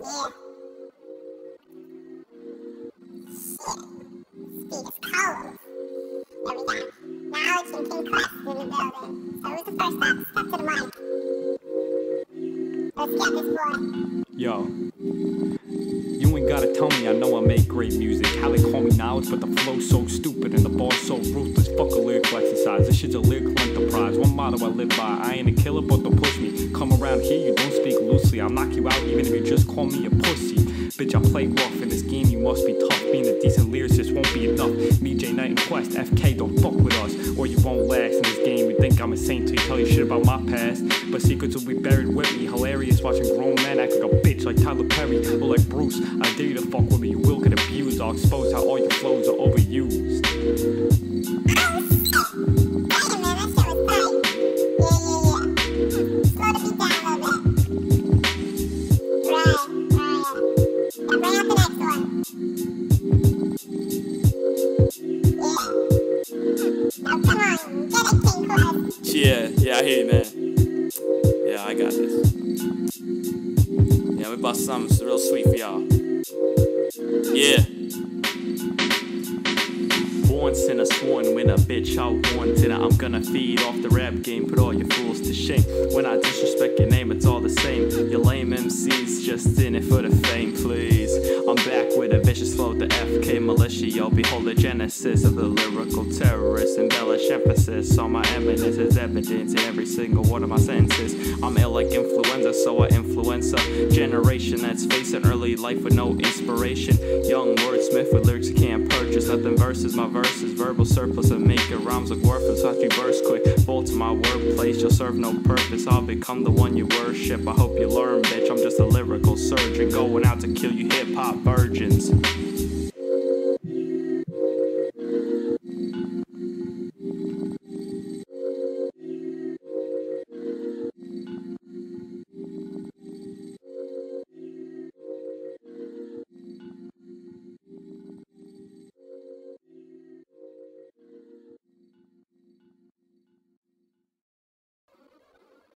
Yeah. Shit. Speed is cold. There we go. Knowledge and King Quest in the building. So who's the first up? Step to the mic. Let's get this boy. Yo. You ain't gotta tell me, I know I make great music. How they call me knowledge, but the flow's so stupid and the bar's so ruthless. Fuck a lyrical exercise, this shit's a lyrical enterprise. One motto I live by, I ain't a killer, but don't push me. Come around here, you don't speak loosely. I'll knock you out even if you just call me a pussy. Bitch, I play rough in this game, you must be tough. Being a decent lyricist won't be enough. Me, J Knight and Quest, FK, don't fuck with us, or you won't last in this game. You think I'm insane till you tell you shit about my past, but secrets will be buried with me. Hilarious watching grown men act like a bitch, like Tyler Perry or like Bruce. I dare you to fuck with me, you will get abused. I'll expose how all your flows are overused. Yeah, I hear you, man. Yeah, I got this. Yeah, we bought something real sweet for y'all. Yeah. Born sinner, sworn winner, bitch, I warn dinner. I'm gonna feed off the rap game, put all your fools to shame. When I disrespect your name, it's all the same. Your lame MCs just in it for the fame, please. I'm back with a vicious flow, the FK militia, yo. Behold the genesis of the lyrical terrorist. Embellish emphasis on my eminence is evidence in every single one of my sentences. I'm ill like influenza, so I influence a generation that's facing early life with no inspiration. Young wordsmith with lyrics you can't purchase. Nothing verses, my verses, verbal surplus and making rhymes look worthless. Watch me burst quick, fall to my wordplace. You'll serve no purpose, I'll become the one you worship. I hope you learn, bitch, I'm just a lyrical surgeon going out to kill you hip-hop virgins.